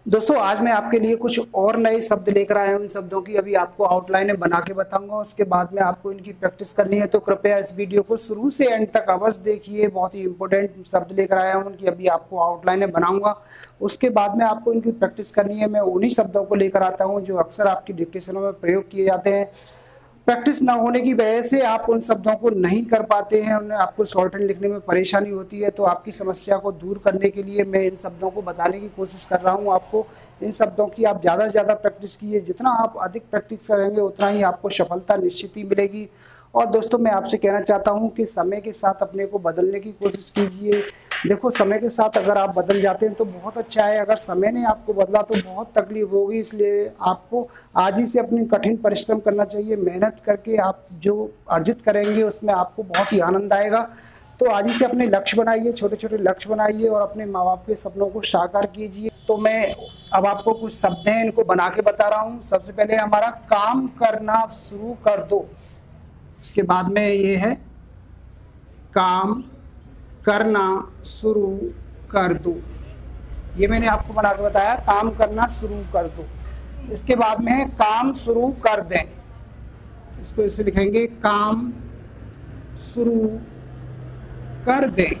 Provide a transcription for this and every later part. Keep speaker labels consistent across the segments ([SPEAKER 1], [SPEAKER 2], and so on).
[SPEAKER 1] दोस्तों आज मैं आपके लिए कुछ और नए शब्द लेकर आया हूं। उन शब्दों की अभी आपको आउटलाइन बना के बताऊंगा, उसके बाद में आपको इनकी प्रैक्टिस करनी है। तो कृपया इस वीडियो को शुरू से एंड तक अवश्य देखिए। बहुत ही इंपॉर्टेंट शब्द लेकर आया हूं, उनकी अभी आपको आउटलाइन बनाऊंगा, उसके बाद में आपको इनकी प्रैक्टिस करनी है। मैं उन्हीं शब्दों को लेकर आता हूँ जो अक्सर आपकी डिक्टेशनों में प्रयोग किए जाते हैं। प्रैक्टिस ना होने की वजह से आप उन शब्दों को नहीं कर पाते हैं, उन्हें आपको शॉर्ट हैंड लिखने में परेशानी होती है। तो आपकी समस्या को दूर करने के लिए मैं इन शब्दों को बताने की कोशिश कर रहा हूं आपको। इन शब्दों की आप ज़्यादा से ज़्यादा प्रैक्टिस कीजिए। जितना आप अधिक प्रैक्टिस करेंगे उतना ही आपको सफलता निश्चित ही मिलेगी। और दोस्तों मैं आपसे कहना चाहता हूं कि समय के साथ अपने को बदलने की कोशिश कीजिए। देखो, समय के साथ अगर आप बदल जाते हैं तो बहुत अच्छा है, अगर समय ने आपको बदला तो बहुत तकलीफ होगी। इसलिए आपको आज ही से अपनी कठिन परिश्रम करना चाहिए। मेहनत करके आप जो अर्जित करेंगे उसमें आपको बहुत ही आनंद आएगा। तो आज ही से अपने लक्ष्य बनाइए, छोटे छोटे लक्ष्य बनाइए और अपने माँ बाप के सपनों को साकार कीजिए। तो मैं अब आपको कुछ शब्द हैं, इनको बना के बता रहा हूँ। सबसे पहले हमारा काम करना शुरू कर दो। इसके बाद में ये है काम करना शुरू कर दो। ये मैंने आपको बना के बताया, काम करना शुरू कर दो। इसके बाद में है काम शुरू कर दें। इसको इससे लिखेंगे काम शुरू कर दें।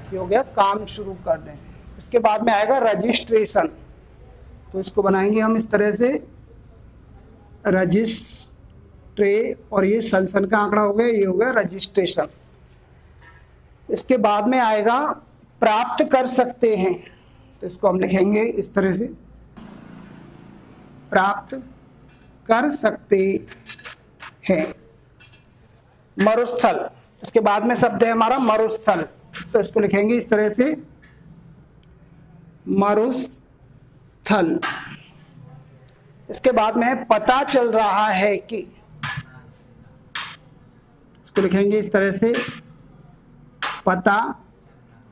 [SPEAKER 1] ये हो गया काम शुरू कर दें। इसके बाद में आएगा रजिस्ट्रेशन। तो इसको बनाएंगे हम इस तरह से, रजिस्ट्रे, और ये सन का आंकड़ा हो गया, ये हो गया रजिस्ट्रेशन। इसके बाद में आएगा प्राप्त कर सकते हैं। तो इसको हम लिखेंगे इस तरह से, प्राप्त कर सकते हैं। मरुस्थल, इसके बाद में शब्द है हमारा मरुस्थल। तो इसको लिखेंगे इस तरह से, मरुस्थल। इसके बाद में है पता चल रहा है कि। इसको लिखेंगे इस तरह से, पता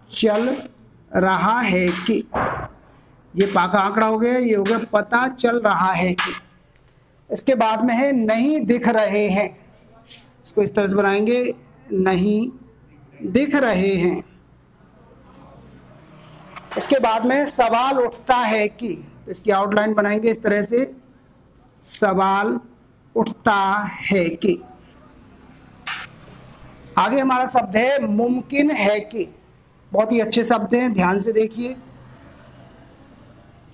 [SPEAKER 1] चल रहा है कि। ये पा का आंकड़ा हो गया, ये हो गया पता चल रहा है कि। इसके बाद में है नहीं दिख रहे हैं। इसको इस तरह से बनाएंगे, नहीं दिख रहे हैं। इसके बाद में सवाल उठता है कि। इसकी आउटलाइन बनाएंगे इस तरह से, सवाल उठता है कि। आगे हमारा शब्द है मुमकिन है कि। बहुत ही अच्छे शब्द हैं, ध्यान से देखिए।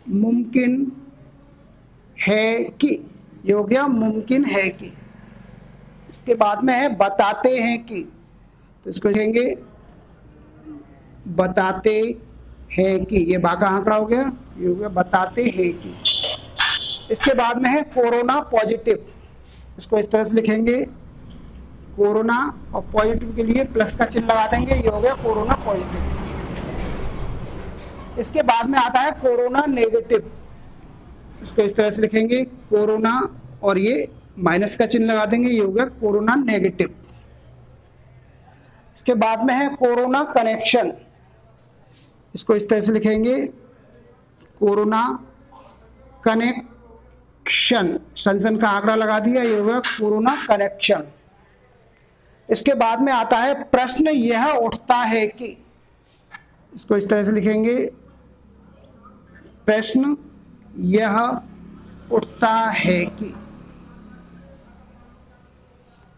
[SPEAKER 1] मुमकिन है कि, ये हो गया मुमकिन है कि। इसके बाद में है बताते हैं कि। तो इसको लिखेंगे बताते हैं कि। ये बा का आंकड़ा हो गया, ये हो गया बताते हैं कि। इसके बाद में है कोरोना पॉजिटिव। इसको इस तरह से लिखेंगे, कोरोना, और पॉजिटिव के लिए प्लस का चिन्ह लगा देंगे, ये हो गया कोरोना पॉजिटिव। इसके बाद में आता है कोरोना नेगेटिव। इसको इस तरह से लिखेंगे कोरोना, और ये माइनस का चिन्ह लगा देंगे, ये हो गया कोरोना नेगेटिव। इसके बाद में है कोरोना कनेक्शन। इसको इस तरह से लिखेंगे कोरोना कनेक्शन। सन का आंकड़ा लगा दिया, ये हो गया कोरोना कनेक्शन। इसके बाद में आता है प्रश्न यह उठता है कि। इसको इस तरह से लिखेंगे, प्रश्न यह उठता है कि।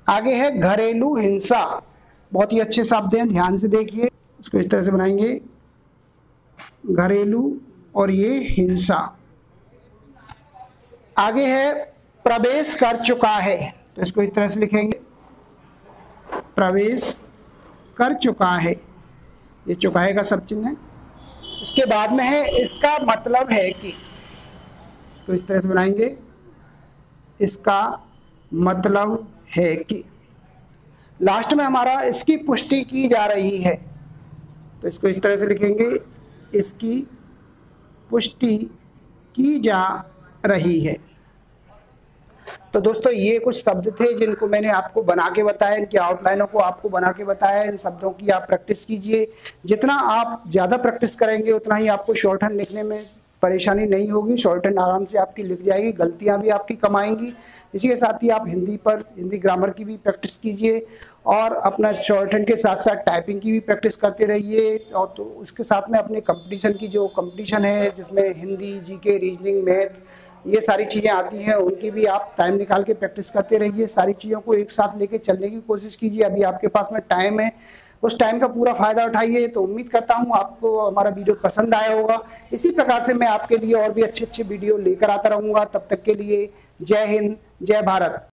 [SPEAKER 1] आगे है घरेलू हिंसा। बहुत ही अच्छे शब्द हैं, ध्यान से देखिए। इसको इस तरह से बनाएंगे, घरेलू और ये हिंसा। आगे है प्रवेश कर चुका है। तो इसको इस तरह से लिखेंगे, प्रवेश कर चुका है। ये चुकाए का सब चिन्ह है। इसके बाद में है इसका मतलब है कि। इसको इस तरह से बनाएंगे, इसका मतलब है कि। लास्ट में हमारा इसकी पुष्टि की जा रही है। तो इसको इस तरह से लिखेंगे, इसकी पुष्टि की जा रही है। तो दोस्तों ये कुछ शब्द थे जिनको मैंने आपको बना के बताया, इनकी आउटलाइनों को आपको बना के बताया। इन शब्दों की आप प्रैक्टिस कीजिए। जितना आप ज़्यादा प्रैक्टिस करेंगे उतना ही आपको शॉर्ट हैंड लिखने में परेशानी नहीं होगी। शॉर्ट हैंड आराम से आपकी लिख जाएगी, गलतियां भी आपकी कम आएंगी। इसी के साथ ही आप हिंदी ग्रामर की भी प्रैक्टिस कीजिए और अपना शॉर्ट हैंड के साथ साथ टाइपिंग की भी प्रैक्टिस करते रहिए। और तो उसके साथ में अपने कंपटीशन की जो कंपटीशन है जिसमें हिंदी, जीके, रीजनिंग, मैथ ये सारी चीज़ें आती हैं, उनकी भी आप टाइम निकाल के प्रैक्टिस करते रहिए। सारी चीज़ों को एक साथ लेके चलने की कोशिश कीजिए। अभी आपके पास में टाइम है, उस टाइम का पूरा फायदा उठाइए। तो उम्मीद करता हूँ आपको हमारा वीडियो पसंद आया होगा। इसी प्रकार से मैं आपके लिए और भी अच्छे अच्छे वीडियो लेकर आता रहूँगा। तब तक के लिए जय हिंद, जय भारत।